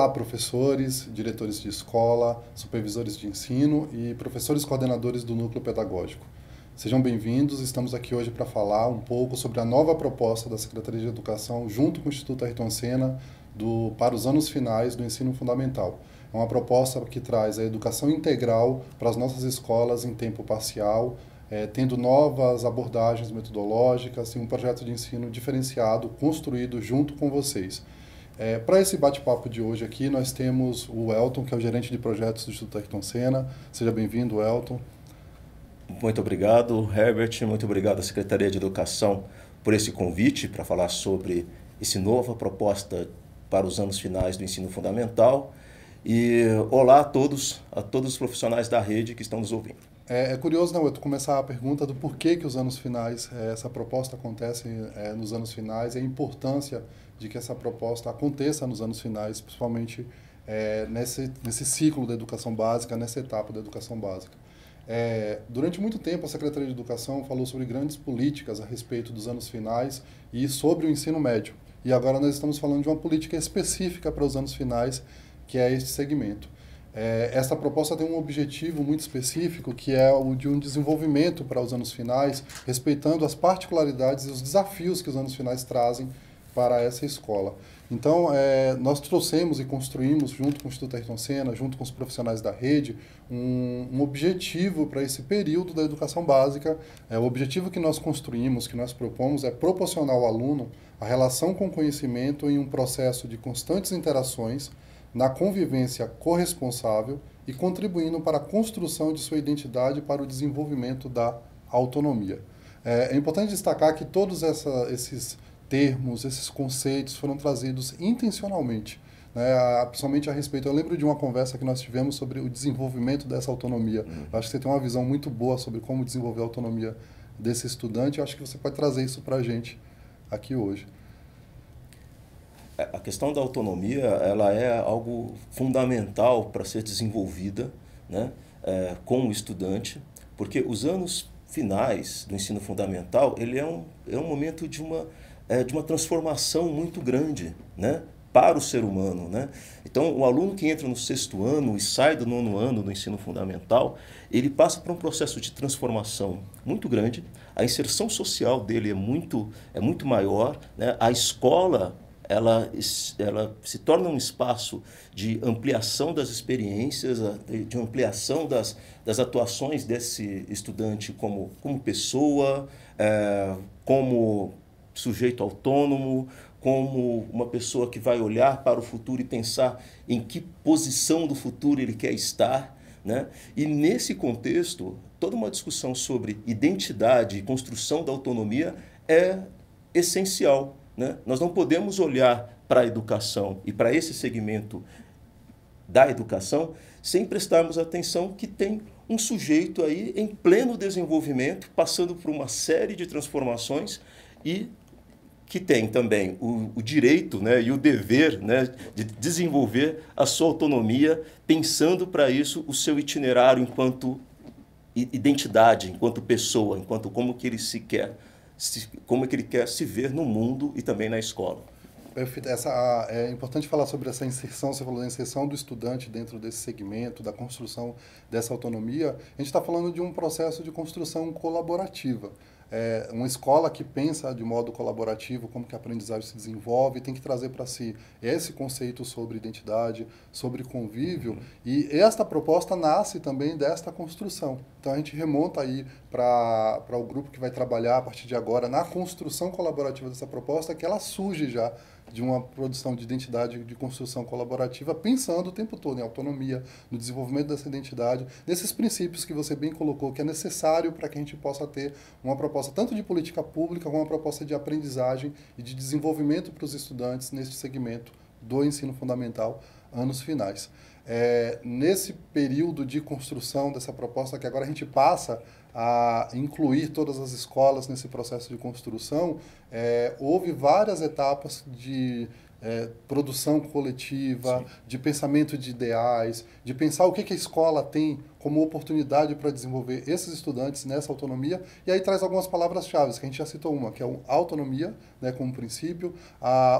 Olá, professores, diretores de escola, supervisores de ensino e professores coordenadores do núcleo pedagógico. Sejam bem-vindos, estamos aqui hoje para falar um pouco sobre a nova proposta da Secretaria de Educação, junto com o Instituto Ayrton Senna, para os anos finais do ensino fundamental. É uma proposta que traz a educação integral para as nossas escolas em tempo parcial, tendo novas abordagens metodológicas e um projeto de ensino diferenciado, construído junto com vocês. Para esse bate-papo de hoje aqui, nós temos o Elton, que é o gerente de projetos do Instituto Ayrton Senna. Seja bem-vindo, Elton. Muito obrigado, Herbert. Muito obrigado à Secretaria de Educação por esse convite para falar sobre essa nova proposta para os anos finais do ensino fundamental. E olá a todos os profissionais da rede que estão nos ouvindo. É curioso, né, Elton, começar a pergunta do porquê que os anos finais, essa proposta acontece nos anos finais e a importância de que essa proposta aconteça nos anos finais, principalmente nesse ciclo da educação básica, nessa etapa da educação básica. Durante muito tempo, a Secretaria de Educação falou sobre grandes políticas a respeito dos anos finais e sobre o ensino médio. E agora nós estamos falando de uma política específica para os anos finais, que é este segmento. Essa proposta tem um objetivo muito específico, que é o de um desenvolvimento para os anos finais, respeitando as particularidades e os desafios que os anos finais trazem para essa escola. Então, nós trouxemos e construímos, junto com o Instituto Ayrton Senna, junto com os profissionais da rede, um objetivo para esse período da educação básica. O objetivo que nós construímos, que nós propomos, é proporcionar ao aluno a relação com o conhecimento em um processo de constantes interações, na convivência corresponsável e contribuindo para a construção de sua identidade e para o desenvolvimento da autonomia. É importante destacar que todos esses termos, esses conceitos foram trazidos intencionalmente, né, principalmente a respeito. Eu lembro de uma conversa que nós tivemos sobre o desenvolvimento dessa autonomia. Eu acho que você tem uma visão muito boa sobre como desenvolver a autonomia desse estudante. Eu acho que você pode trazer isso para a gente aqui hoje. A questão da autonomia, ela é algo fundamental para ser desenvolvida, né, com o estudante, porque os anos finais do ensino fundamental, ele é um momento de uma transformação muito grande, né, para o ser humano, né? Então, o aluno que entra no 6º ano e sai do 9º ano do ensino fundamental, ele passa por um processo de transformação muito grande, a inserção social dele é muito maior, né? A escola ela se torna um espaço de ampliação das experiências, de ampliação das atuações desse estudante como pessoa, como sujeito autônomo, como uma pessoa que vai olhar para o futuro e pensar em que posição do futuro ele quer estar, né? E nesse contexto, toda uma discussão sobre identidade e construção da autonomia é essencial, né? Nós não podemos olhar para a educação e para esse segmento da educação sem prestarmos atenção que tem um sujeito aí em pleno desenvolvimento, passando por uma série de transformações e que tem também o direito, né, e o dever, né, de desenvolver a sua autonomia, pensando para isso o seu itinerário enquanto identidade, enquanto pessoa, enquanto como que ele quer se ver no mundo e também na escola. Perfeito. É importante falar sobre essa inserção, você falou da inserção do estudante dentro desse segmento, da construção dessa autonomia. A gente está falando de um processo de construção colaborativa. Uma escola que pensa de modo colaborativo como que a aprendizagem se desenvolve, tem que trazer para si esse conceito sobre identidade, sobre convívio, e esta proposta nasce também desta construção. Então a gente remonta aí para o grupo que vai trabalhar a partir de agora na construção colaborativa dessa proposta, que ela surge já de uma produção de identidade de construção colaborativa, pensando o tempo todo em autonomia, no desenvolvimento dessa identidade, nesses princípios que você bem colocou, que é necessário para que a gente possa ter uma proposta tanto de política pública, como uma proposta de aprendizagem e de desenvolvimento para os estudantes neste segmento do ensino fundamental, anos finais. Nesse período de construção dessa proposta, que agora a gente passa a incluir todas as escolas nesse processo de construção, houve várias etapas de produção coletiva, Sim. de pensamento de ideais, de pensar o que a escola tem como oportunidade para desenvolver esses estudantes nessa autonomia. E aí traz algumas palavras-chave, que a gente já citou uma, que é a autonomia, né, como princípio,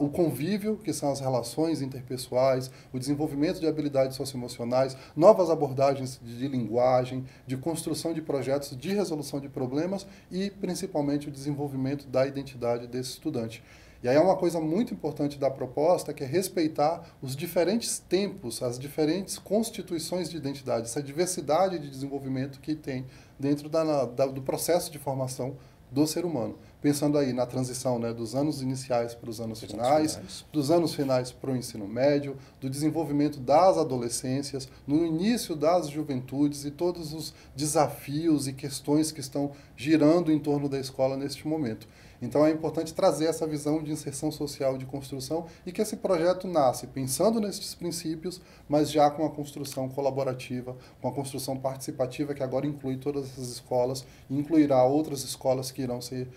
o convívio, que são as relações interpessoais, o desenvolvimento de habilidades socioemocionais, novas abordagens de linguagem, de construção de projetos de resolução de problemas e, principalmente, o desenvolvimento da identidade desse estudante. E aí é uma coisa muito importante da proposta, que é respeitar os diferentes tempos, as diferentes constituições de identidade, essa diversidade de desenvolvimento que tem dentro do processo de formação do ser humano. Pensando aí na transição, né, dos anos iniciais para os anos finais, dos anos finais para o ensino médio, do desenvolvimento das adolescências, no início das juventudes e todos os desafios e questões que estão girando em torno da escola neste momento. Então é importante trazer essa visão de inserção social, de construção, e que esse projeto nasce pensando nesses princípios, mas já com a construção colaborativa, com a construção participativa, que agora inclui todas essas escolas e incluirá outras escolas que irão ser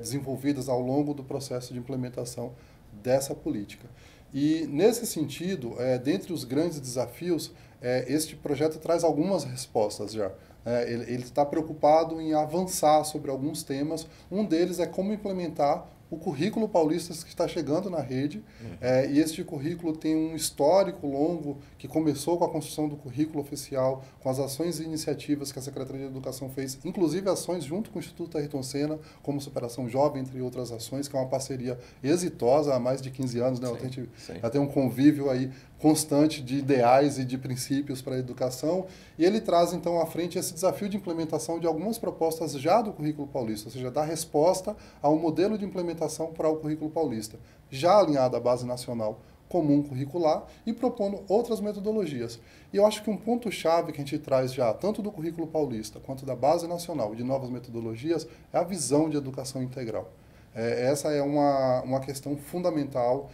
desenvolvidas ao longo do processo de implementação dessa política. E, nesse sentido, dentre os grandes desafios, este projeto traz algumas respostas já. Ele está preocupado em avançar sobre alguns temas. Um deles é como implementar o currículo paulista que está chegando na rede. E este currículo tem um histórico longo que começou com a construção do currículo oficial, com as ações e iniciativas que a Secretaria de Educação fez, inclusive ações junto com o Instituto Ayrton Senna, como Superação Jovem, entre outras ações, que é uma parceria exitosa há mais de 15 anos. Né? A gente já tem um convívio aí constante de ideais e de princípios para a educação, e ele traz, então, à frente esse desafio de implementação de algumas propostas já do currículo paulista, ou seja, dar resposta ao modelo de implementação para o currículo paulista, já alinhado à base nacional comum curricular e propondo outras metodologias. E eu acho que um ponto-chave que a gente traz já, tanto do currículo paulista quanto da base nacional de novas metodologias, é a visão de educação integral. Essa é uma questão fundamental,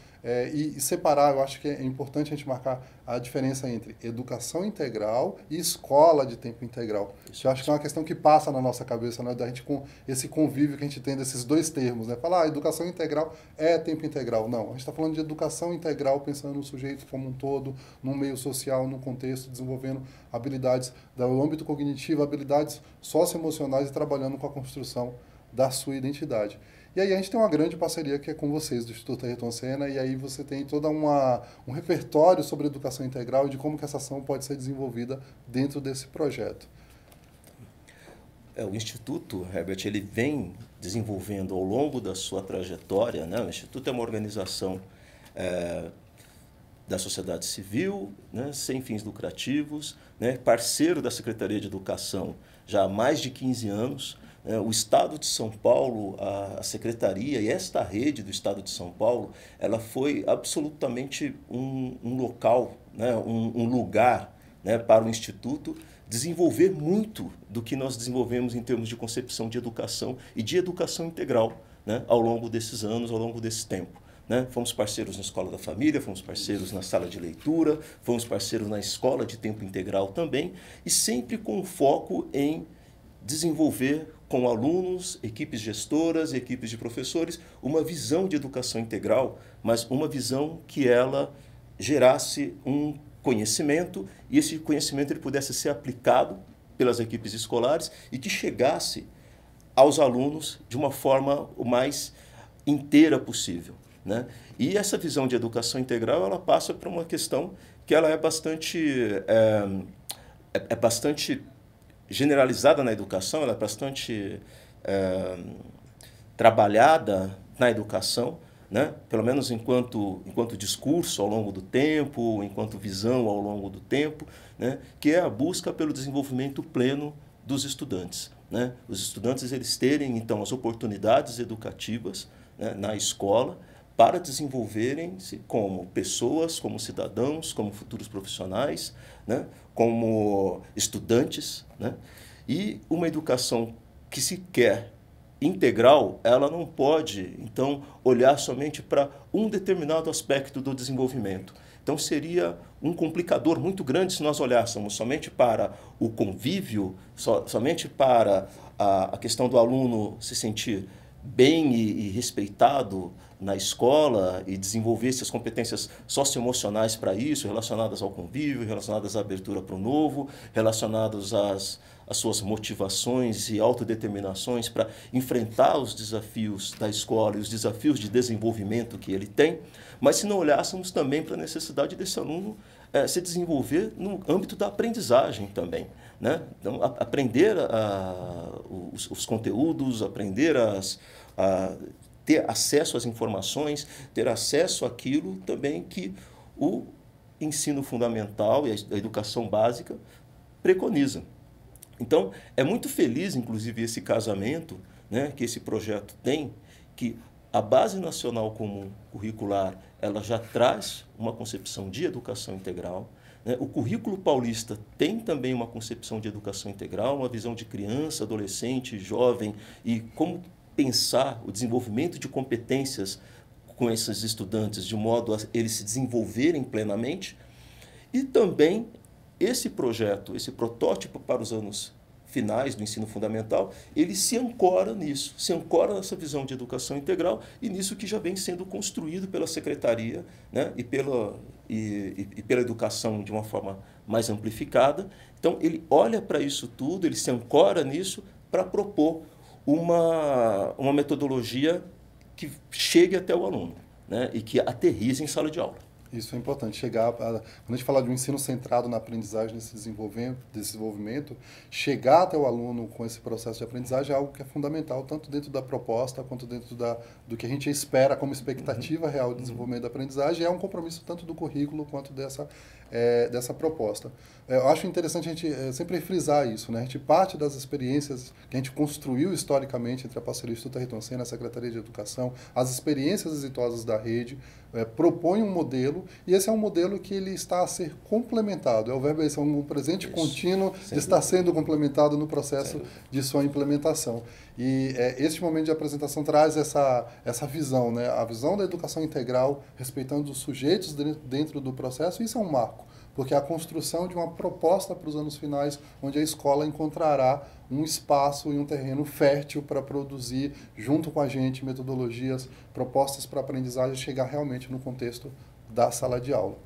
e separar, eu acho que é importante a gente marcar a diferença entre educação integral e escola de tempo integral. Eu acho que é uma questão que passa na nossa cabeça, né, da gente, com esse convívio que a gente tem desses dois termos. Né? Falar, educação integral é tempo integral. Não, a gente está falando de educação integral pensando no sujeito como um todo, no meio social, no contexto, desenvolvendo habilidades do âmbito cognitivo, habilidades socioemocionais e trabalhando com a construção da sua identidade. E aí a gente tem uma grande parceria que é com vocês, do Instituto Ayrton Senna, e aí você tem todo um repertório sobre educação integral e de como que essa ação pode ser desenvolvida dentro desse projeto. O Instituto, Herbert, ele vem desenvolvendo ao longo da sua trajetória, né? O Instituto é uma organização da sociedade civil, né? Sem fins lucrativos, né? Parceiro da Secretaria de Educação já há mais de 15 anos, o Estado de São Paulo, a Secretaria e esta rede do Estado de São Paulo, ela foi absolutamente um local, né, um lugar, né, para o Instituto desenvolver muito do que nós desenvolvemos em termos de concepção de educação e de educação integral, né, ao longo desses anos, ao longo desse tempo. Né? Fomos parceiros na Escola da Família, fomos parceiros na sala de leitura, fomos parceiros na escola de tempo integral também, e sempre com foco em desenvolver com alunos, equipes gestoras, equipes de professores, uma visão de educação integral, mas uma visão que ela gerasse um conhecimento e esse conhecimento ele pudesse ser aplicado pelas equipes escolares e que chegasse aos alunos de uma forma o mais inteira possível. Né? E essa visão de educação integral ela passa por uma questão que ela é bastante generalizada na educação, ela é bastante trabalhada na educação, né? Pelo menos enquanto discurso ao longo do tempo, enquanto visão ao longo do tempo, né? Que é a busca pelo desenvolvimento pleno dos estudantes. Né? Os estudantes eles terem, então, as oportunidades educativas, né, na escola para desenvolverem-se como pessoas, como cidadãos, como futuros profissionais, né, como estudantes, né? E uma educação que se quer integral, ela não pode, então, olhar somente para um determinado aspecto do desenvolvimento. Então, seria um complicador muito grande se nós olhássemos somente para o convívio, somente para a questão do aluno se sentir bem e respeitado na escola e desenvolvesse as competências socioemocionais para isso, relacionadas ao convívio, relacionadas à abertura para o novo, relacionadas às suas motivações e autodeterminações para enfrentar os desafios da escola e os desafios de desenvolvimento que ele tem, mas se não olhássemos também para a necessidade desse aluno se desenvolver no âmbito da aprendizagem também, né? Então, aprender os conteúdos, aprender a ter acesso às informações, ter acesso àquilo também que o ensino fundamental e a educação básica preconiza. Então, é muito feliz, inclusive, esse casamento, né, que esse projeto tem, que a Base Nacional Comum Curricular ela já traz uma concepção de educação integral, né? O currículo paulista tem também uma concepção de educação integral, uma visão de criança, adolescente, jovem e como pensar o desenvolvimento de competências com esses estudantes de modo a eles se desenvolverem plenamente. E também esse projeto, esse protótipo para os anos finais do ensino fundamental, ele se ancora nisso, se ancora nessa visão de educação integral e nisso que já vem sendo construído pela Secretaria, né, e pela educação de uma forma mais amplificada. Então, ele olha para isso tudo, ele se ancora nisso para propor uma metodologia que chegue até o aluno, né, e que aterrize em sala de aula. Isso é importante, quando a gente fala de um ensino centrado na aprendizagem, nesse desenvolvimento, chegar até o aluno com esse processo de aprendizagem é algo que é fundamental, tanto dentro da proposta, quanto dentro do que a gente espera como expectativa real de desenvolvimento da aprendizagem, é um compromisso tanto do currículo quanto dessa proposta. Eu acho interessante a gente sempre frisar isso, né? A gente parte das experiências que a gente construiu historicamente entre a parceria Instituto Ayrton Senna, a Secretaria de Educação, as experiências exitosas da rede, propõe um modelo, e esse é um modelo que ele está a ser complementado. O verbo é um presente contínuo de estar sendo complementado no processo de sua implementação. E este momento de apresentação traz essa visão, né? A visão da educação integral, respeitando os sujeitos dentro do processo, isso é um marco, porque é a construção de uma proposta para os anos finais, onde a escola encontrará um espaço e um terreno fértil para produzir, junto com a gente, metodologias, propostas para aprendizagem, chegar realmente no contexto da sala de aula.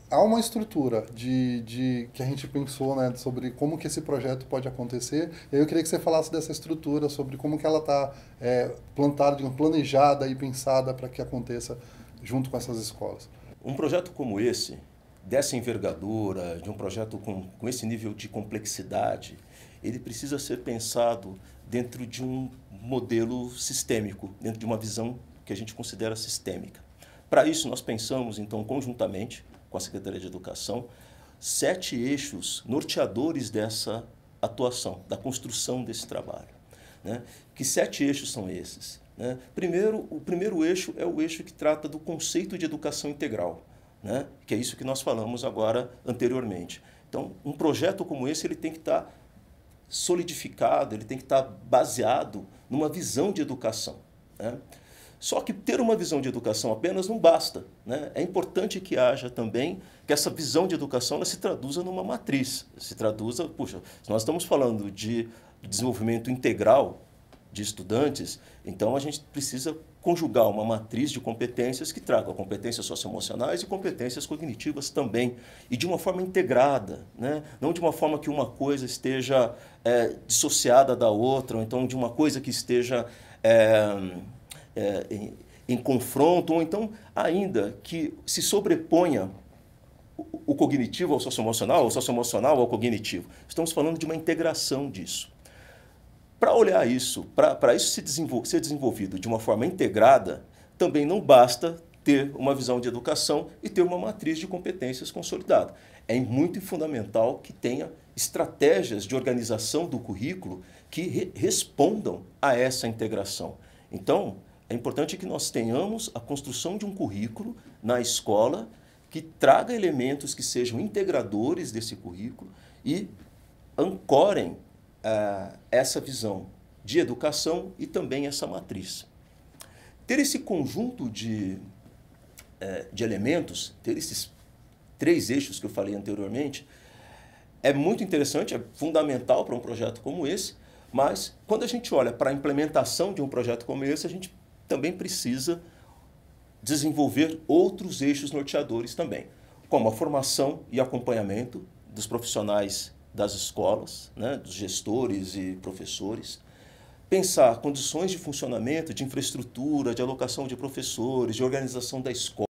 Há uma estrutura que a gente pensou, né, sobre como que esse projeto pode acontecer. Eu queria que você falasse dessa estrutura, sobre como que ela está plantada, planejada e pensada para que aconteça junto com essas escolas. Um projeto como esse, dessa envergadura, de um projeto com esse nível de complexidade, ele precisa ser pensado dentro de um modelo sistêmico, dentro de uma visão que a gente considera sistêmica. Para isso, nós pensamos, então, conjuntamente com a Secretaria de Educação, 7 eixos norteadores dessa atuação, da construção desse trabalho, né? Que 7 eixos são esses, né? O primeiro eixo é o eixo que trata do conceito de educação integral, né? Que é isso que nós falamos agora anteriormente. Então, um projeto como esse ele tem que estar solidificado, ele tem que estar baseado numa visão de educação, né? Só que ter uma visão de educação apenas não basta, né? É importante que haja também, que essa visão de educação ela se traduza numa matriz, se traduza, puxa, se nós estamos falando de desenvolvimento integral de estudantes, então a gente precisa conjugar uma matriz de competências que traga competências socioemocionais e competências cognitivas também, e de uma forma integrada, né? Não de uma forma que uma coisa esteja dissociada da outra, ou então de uma coisa que esteja em confronto, ou então ainda que se sobreponha o cognitivo ao socioemocional, o socioemocional ao cognitivo. Estamos falando de uma integração disso. Para olhar isso, para isso ser desenvolvido de uma forma integrada, também não basta ter uma visão de educação e ter uma matriz de competências consolidada. É muito fundamental que tenha estratégias de organização do currículo que respondam a essa integração. Então, é importante que nós tenhamos a construção de um currículo na escola que traga elementos que sejam integradores desse currículo e ancorem essa visão de educação e também essa matriz. Ter esse conjunto de elementos, ter esses 3 eixos que eu falei anteriormente, é muito interessante, é fundamental para um projeto como esse, Mas, quando a gente olha para a implementação de um projeto como esse, a gente também precisa desenvolver outros eixos norteadores também, como a formação e acompanhamento dos profissionais das escolas, né, dos gestores e professores, pensar condições de funcionamento, de infraestrutura, de alocação de professores, de organização da escola,